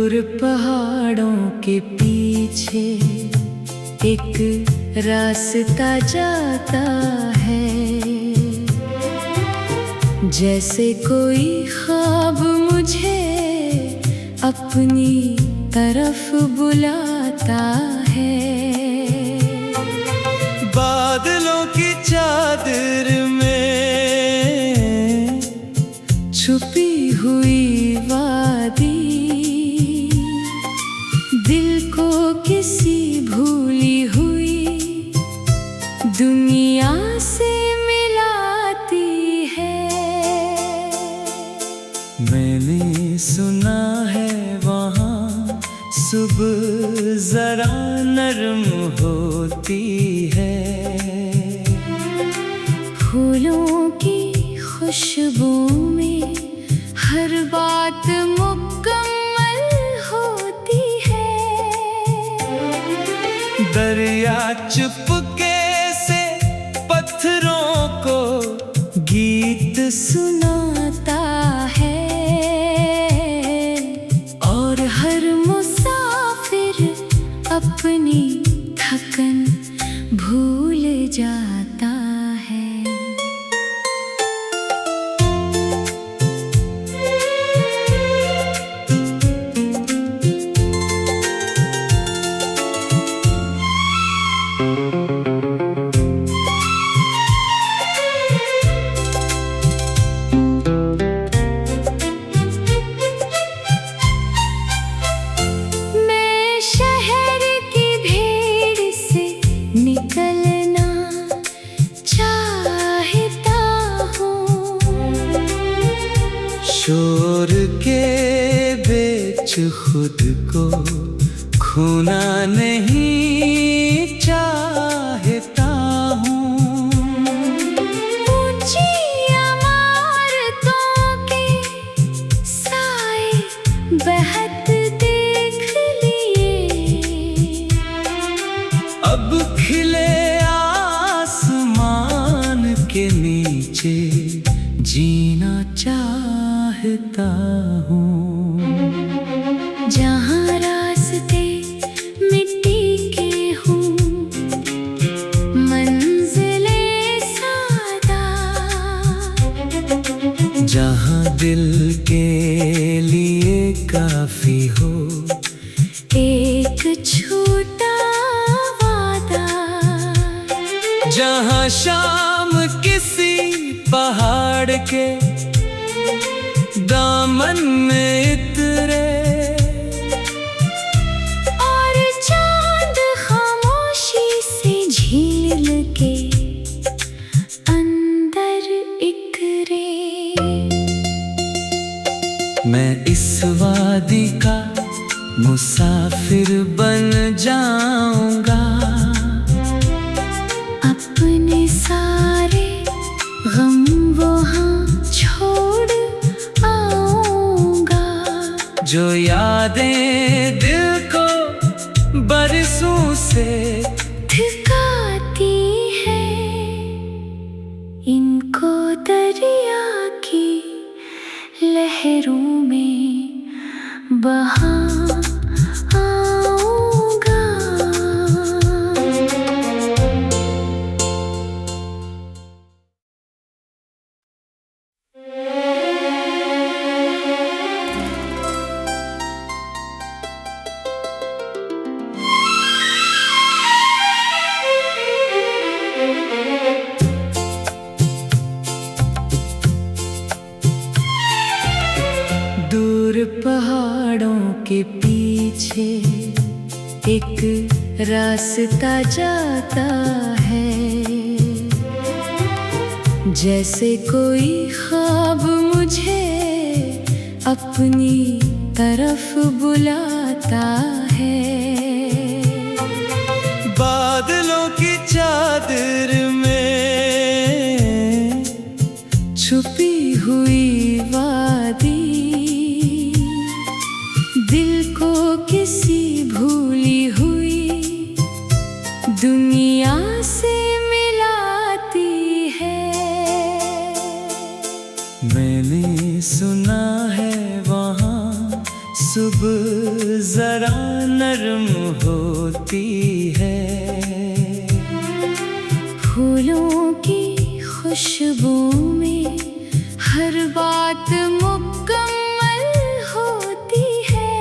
दूर पहाड़ों के पीछे एक रास्ता जाता है, जैसे कोई ख्वाब मुझे अपनी तरफ बुलाता है। बादलों की चादर में छुपी हुई वादी दिल को किसी भूली हुई दुनिया से मिलाती है। मैंने सुना है वहाँ सुबह जरा नरम होती है, फूलों की खुशबू में हर बात मुकम्मल होती है। दरिया चुपके से पत्थरों को गीत सुनाता है और हर मुसाफिर अपनी थकन भूल जाता है। निकलना चाहता हूँ, शोर के बीच खुद को खोना नहीं चाहता हूँ। ऊंची इमारतों के साए बहत देख लिए, अब खिले आसमान के नीचे जीना चाहता हूँ, जहाँ रास्ते मिट्टी के हों, मंजिलें सादा, जहाँ दिल के लिए काफी हो एक छोटा वादा, जहाँ शाम किसी पहाड़ के दामन में इतरे और चांद खामोशी से झील के अंदर इकरे। मैं इस वादी का मुसाफिर बन जाऊंगा, अपने सारे गम वहाँ छोड़ आऊंगा, जो यादें दिल को बरसों से थकाती है, इनको दरिया की लहरों में बहा आऊंगा। दूर पहाड़ों के पीछे एक रास्ता जाता है, जैसे कोई ख्वाब मुझे अपनी तरफ बुलाता है। बादलों की चादर में छुपी हुई वादी दिल को किसी भूली हुई दुनिया से मिलाती है। मैंने सुना है वहाँ सुबह जरा नरम होती है, फूलों की खुशबू में हर बात मुकम्मल होती है।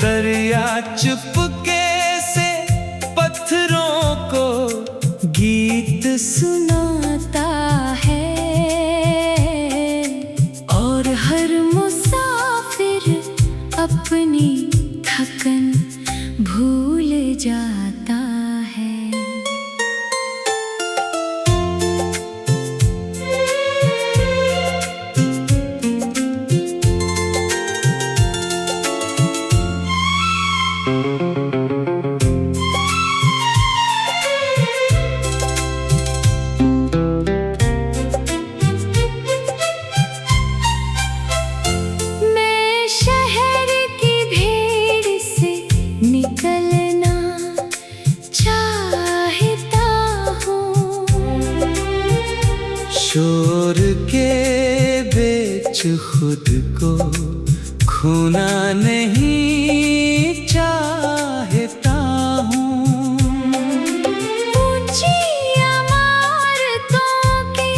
दरिया चुपके से पत्थरों को गीत सुनाता है और हर मुसाफिर अपनी थकन भूल जाता है। शोर के बीच खुद को खोना नहीं चाहता हूँ। ऊंची इमारतों के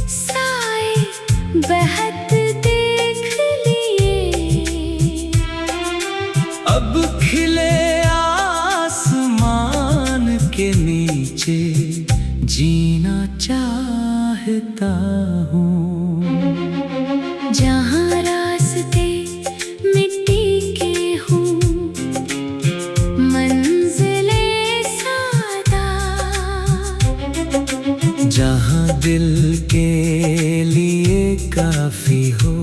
साए बहत देख लिए, अब खिले आसमान के नीचे जीना चाहता हूँ। जहाँ रास्ते मिट्टी के हों, मंजिलें सादा, जहाँ दिल के लिए काफी हो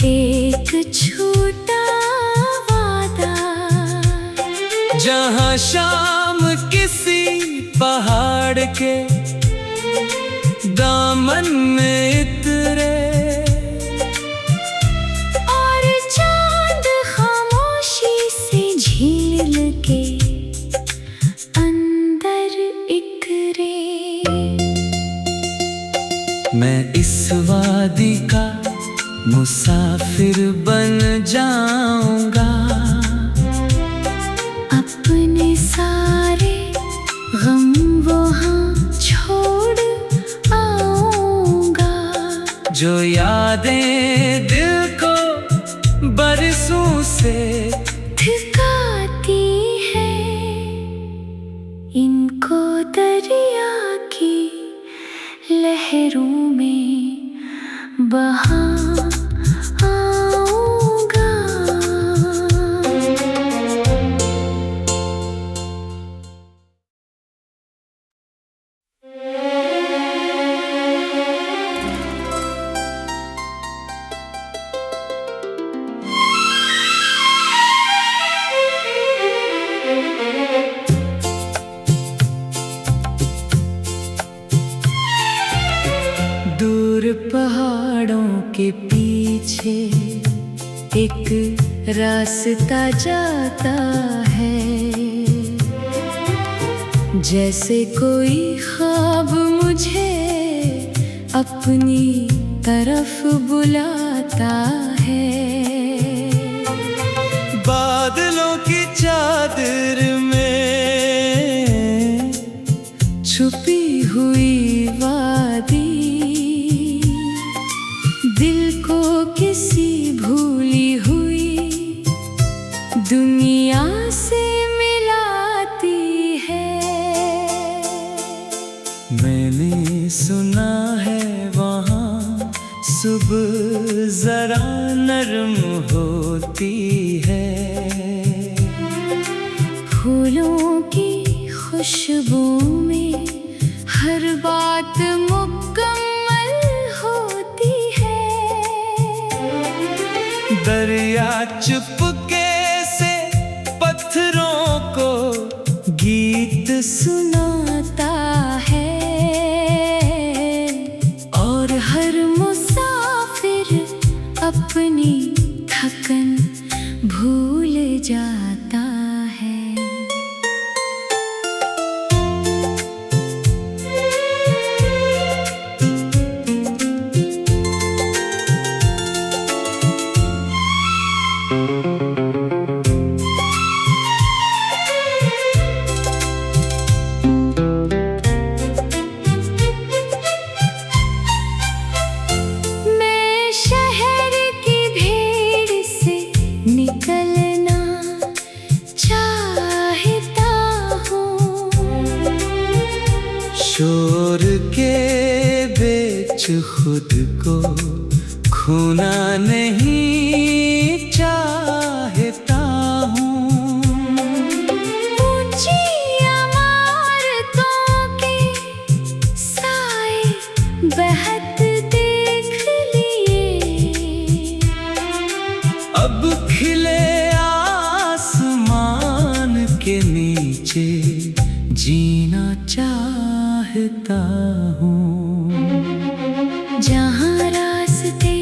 एक छोटा वादा, जहाँ शाम किसी पहाड़ के दामन में इतरे और चांद खामोशी से झील के अंदर इकरे। मैं इस वादी का मुसाफिर बन जाऊंगा, अपने सारे गम वहाँ छोड़ आऊंगा। जो यादें दिल को बरसों से थकाती है, इनको दरिया की लहरों में बहा आऊंगा। दूर पहाड़ों के पीछे एक रास्ता जाता है, जैसे कोई ख्वाब मुझे अपनी तरफ बुलाता है। बादलों की चादर में छुपी हुई वादी दिल को किसी भूली हुई दुनिया से मिलाती है। मैंने सुना है वहाँ सुबह जरा नरम होती है, फूलों की खुशबू में हर बात मुकम्मल होती है। दरिया चुपके से पत्थरों को गीत सुनाता है और हर मुसाफिर अपनी थकन भूल जाता है। खुद को खोना नहीं चाहता हूँ। ऊंची इमारतों के साए बहत देख लिए, अब खिले आसमान के नीचे जीना चाहता हूँ। जहाँ रास्ते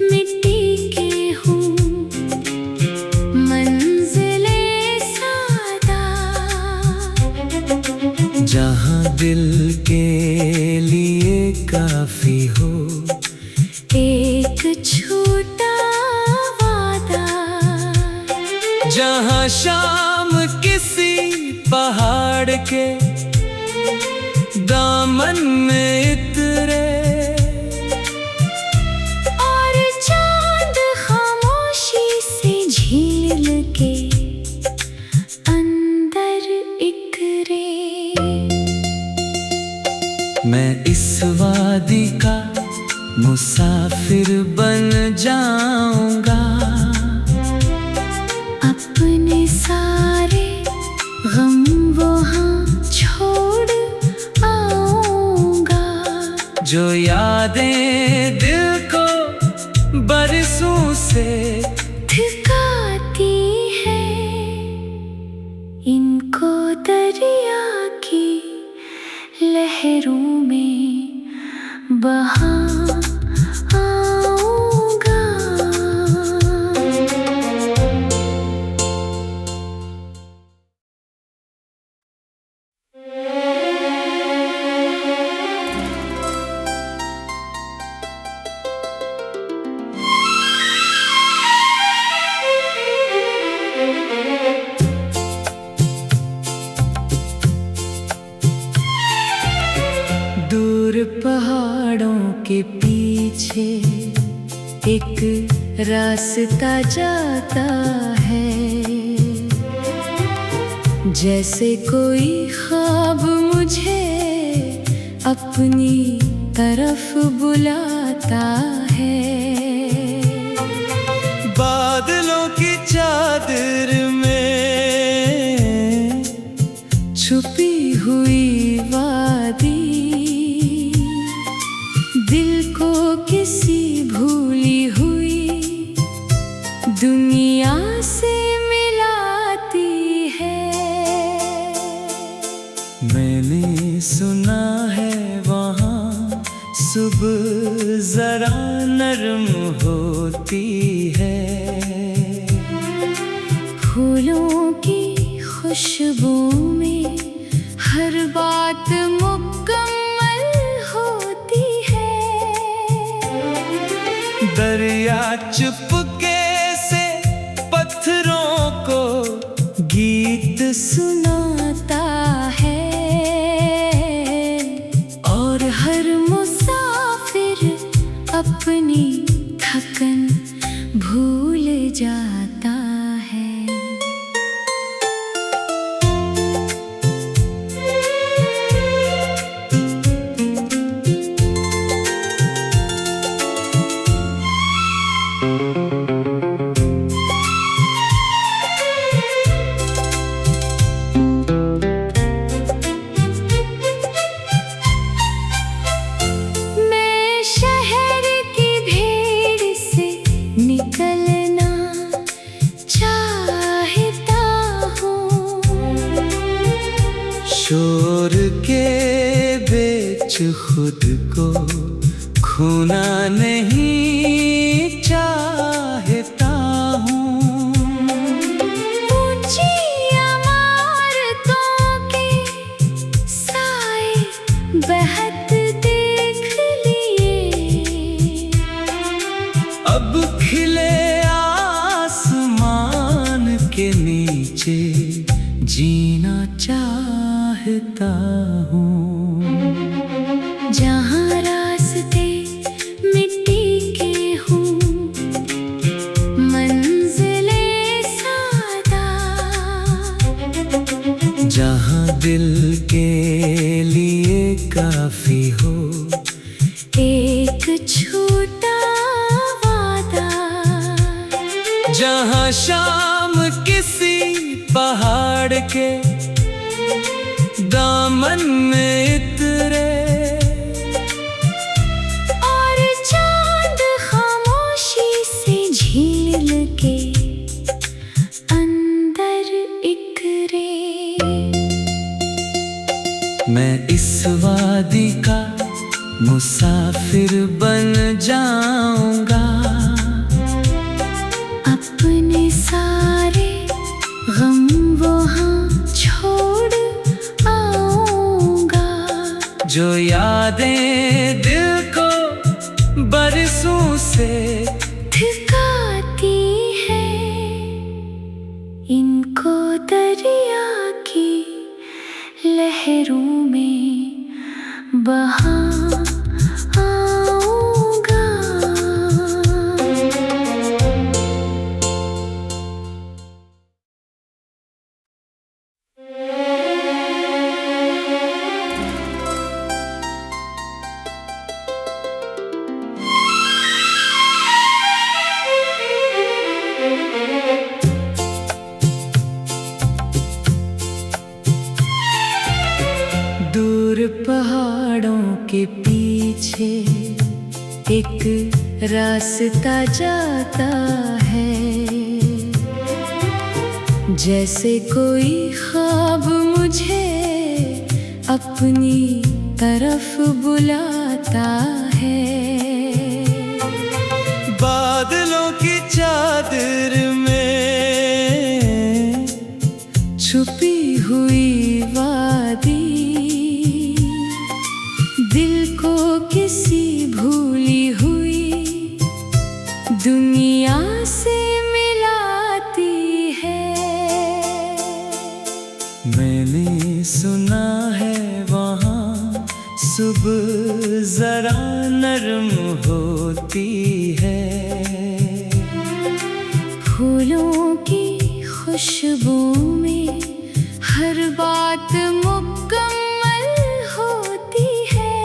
मिट्टी के हों, मंजिलें सादा, जहाँ दिल के लिए काफी हो एक छोटा वादा, जहाँ शाम किसी पहाड़ के दामन में इतरे और चांद खामोशी से झील के अंदर इकरे। मैं इस वादी का मुसाफिर बन जाऊंगा, अपने सारे गम वहाँ छोड़ आऊंगा। जो यादें दिल को बरसों से थकाती है, इनको दरिया की लहरों में बहा आऊंगा। दूर पहाड़ों के पीछे एक रास्ता जाता है, जैसे कोई ख्वाब मुझे अपनी तरफ बुलाता है। बादलों की चादर में छुपी हुई वादी दिल को किसी भूली हुई दुनिया से मिलाती है। मैंने सुना है वहाँ सुबह जरा नरम होती है, फूलों की खुशबू में हर बात मुकम्मल होती है। दरिया चुपके से पत्थरों को गीत सुनाता है और हर मुसाफिर अपनी थकन भूल जाता है। निकलना चाहता हूँ, शोर के बीच खुद को खोना नहीं चाहता हूँ। ऊंची इमारतों के साए बहत देख लिए, अब खिले आसमान के नीचे जीना चाहता हूँ। जहाँ रास्ते मिट्टी के हों, छूटा वादा, जहाँ शाम किसी पहाड़ के दामन में इतरे, और चांद खामोशी से झील के अंदर इकरे। मैं इस वादी का मुसाफिर बन जाऊंगा, अपने सारे गम वहाँ छोड़ आऊंगा। जो यादें दिल को बरसों से थकाती है, इनको दरिया की लहरों में बहा आऊंगा। दूर पहाड़ों के पीछे एक रास्ता जाता है, जैसे कोई ख्वाब मुझे अपनी तरफ बुलाता है। बादलों की चादर में छुपी हुई वादी दिल को किसी भूली हुई दुनिया से मिलाती है। मैंने सुना है वहाँ सुबह जरा नरम होती है, फूलों की खुशबू में हर बात मुकम्मल होती है।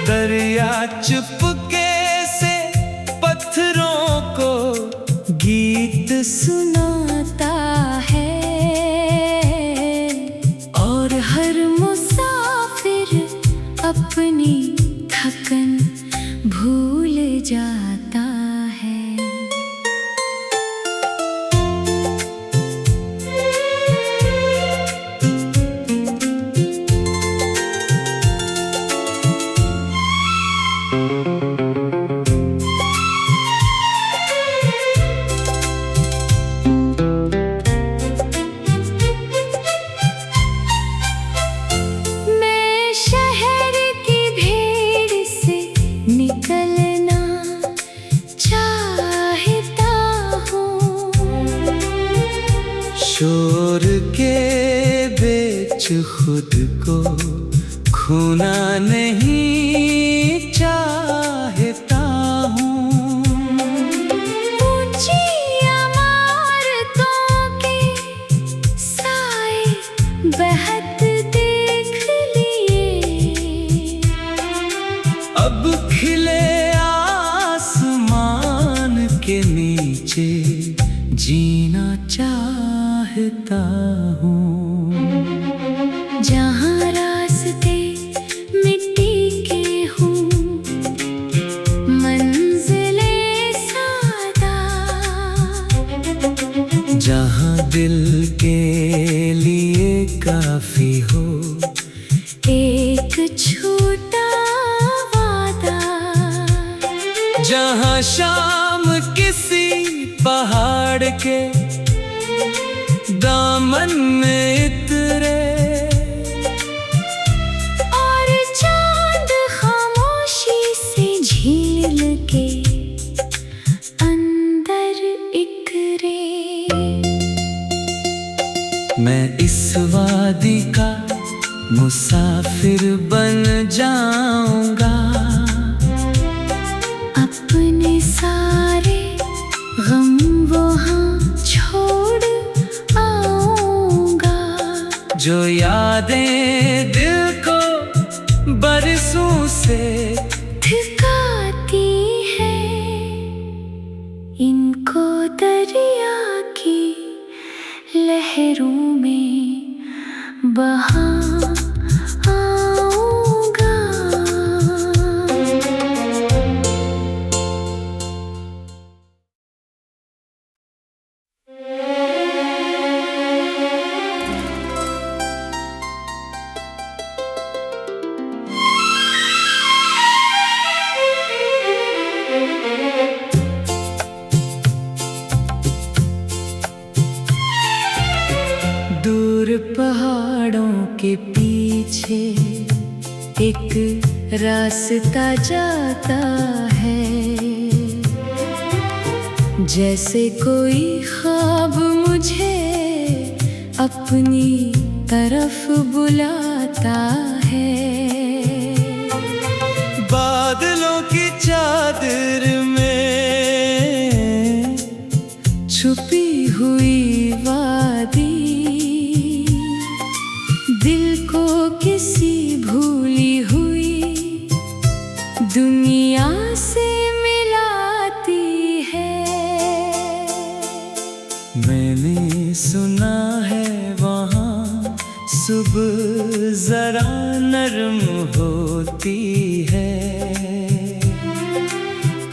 दरिया चुपके से पत्थरों को गीत सुनाता है, और हर मुसाफिर अपनी थकन भूल जाता है। मैं शहर की भीड़ से निकलना चाहता हूँ, शोर के बीच खुद को खोना नहीं चाहता हूँ। ऊंची इमारतों के साए बहत देख लिए, अब खिले आसमान के नीचे जीना चाहता हूँ, जहाँ रास्ते मिट्टी के हों, मंजिलें सादा, जहाँ दिल के लिए काफी हो एक छोटा वादा, जहाँ शाम किसी पहाड़ के दामन में इतरे, और चांद खामोशी से झील के अंदर इकरे। मैं इस वादी का मुसाफिर बन जाऊंगा, अपने सारे गम वहाँ छोड़ आऊंगा। जो रास्ता जाता है, जैसे कोई ख्वाब मुझे अपनी तरफ बुलाता है। बादलों की चादर में छुपी हुई वादी, दिल को किसी भूली हुई दुनिया से मिलाती है। मैंने सुना है वहाँ सुबह जरा नरम होती है,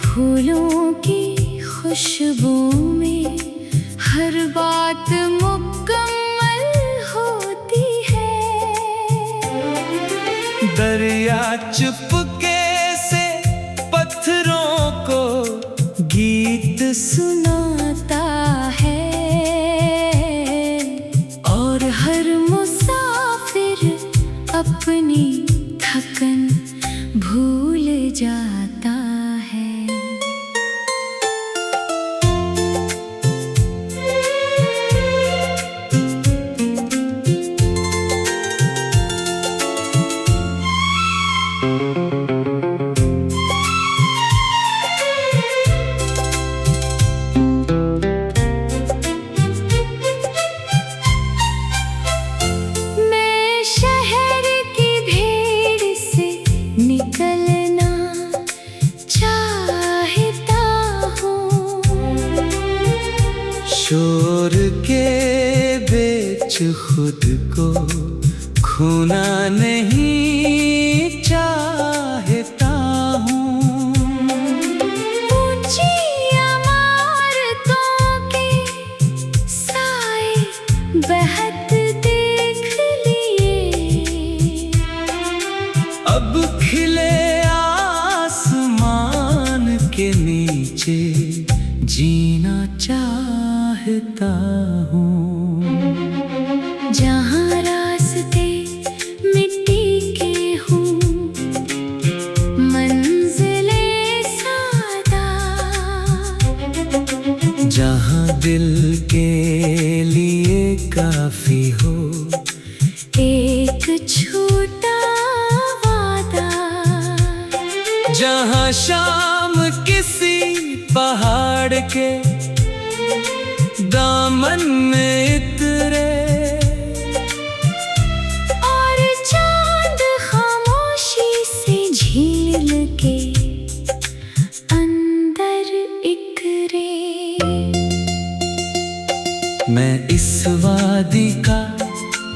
फूलों की खुशबू में हर बात मुकम्मल होती है। दरिया चुपके से पत्थरों को गीत सुनाता है, और हर मुसाफिर अपनी थकन भूल जाता है। शोर के बीच खुद को खोना नहीं चाहता हूँ। ऊंची इमारतों के साए बहत देख लिए, अब खिले आसमान के नीचे जीना चाहता हूँ। जहाँ रास्ते मिट्टी के हों, मंजिलें सादा, जहाँ दिल के लिए काफी हो एक छोटा वादा, जहाँ शाम किसी पहाड़ के दामन में इतरे, और चांद खामोशी से झील के अंदर इकरे। मैं इस वादी का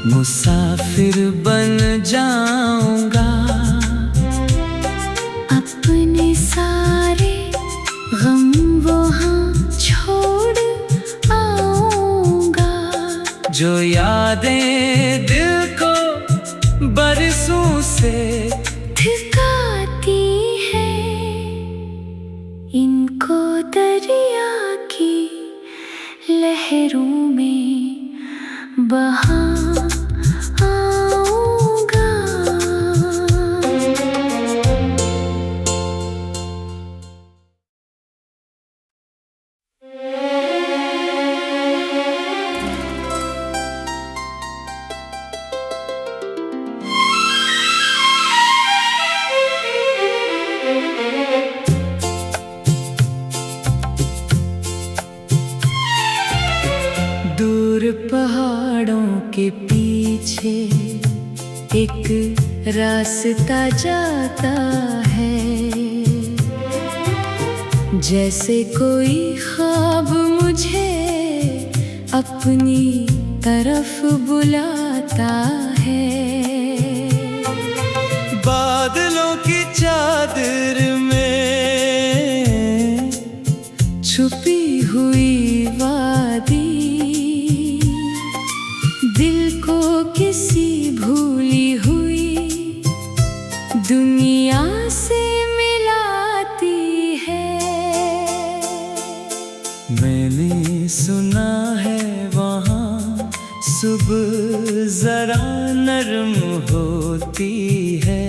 मुसाफिर बन जाऊंगा, अपने सारे गम वहाँ छोड़ आऊंगा, जो यादें दिल को बरसों से थकाती है, इनको दरिया की लहरों में बहा आऊंगा। दूर पहाड़ों के पीछे एक रास्ता जाता है, जैसे कोई ख्वाब मुझे अपनी तरफ बुलाता है। बादलों की चादर में छुपी हुई वादी, दिल को किसी भूली हुई दुनिया से मिलाती है। मैंने सुना है वहाँ सुबह जरा नरम होती है,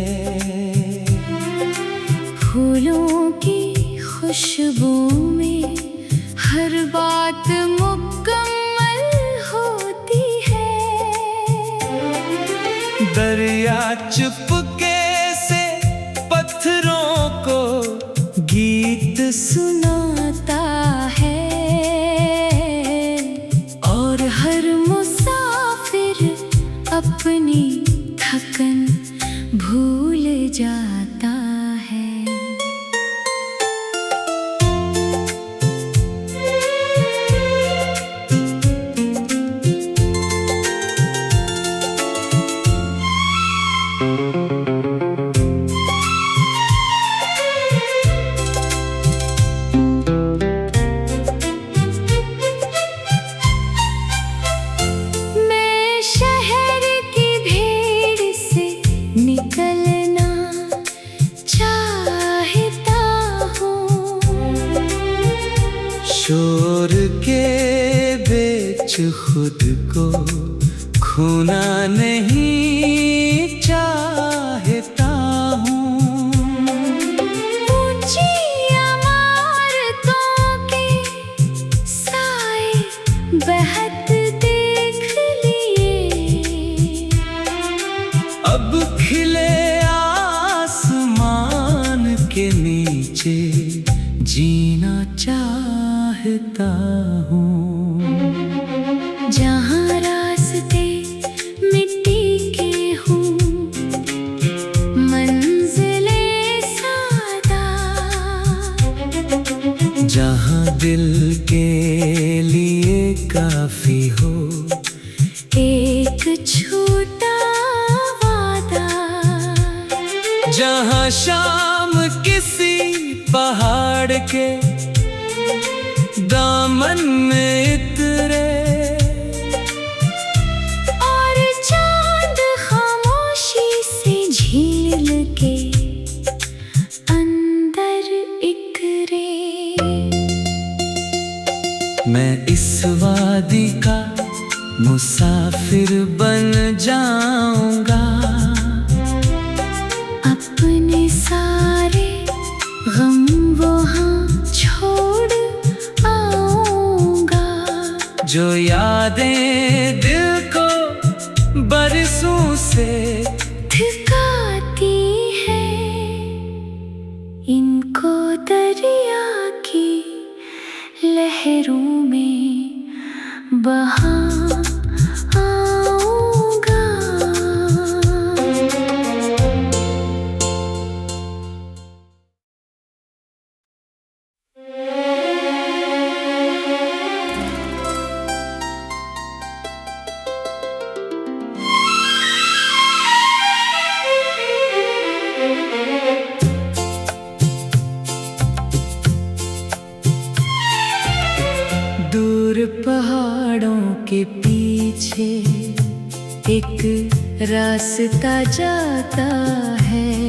फूलों की खुशबू में हर बात मुकम्मल होती है। दरिया चुपके से पत्थरों को गीत सुनाता है और हर मुसाफिर अपनी थकन भूल जाता है। मैं शहर की भीड़ से निकलना चाहता हूँ, शोर के बीच खुद को खोना नहीं चाहता हूँ। ऊंची इमारतों के साए बहत देख लिए, अब खिले आसमान के नीचे जीना चाहता हूँ। जहाँ रास्ते मिट्टी के हों, मंजिलें सादा, जहाँ दिल के लिए काफी हो एक छोटा वादा, जहाँ शाम किसी पहाड़ के दामन में इतरे और चांद खामोशी से झील के अंदर इकरे। मैं इस वादी का मुसाफिर बन जाऊंगा, अपने सारे गम वहाँ छोड़ आऊंगा, जो यादें दिल को बरसों से थकाती है, इनको दरिया की लहरों में बहा आऊंगा। दूर पहाड़ों के पीछे एक रास्ता जाता है,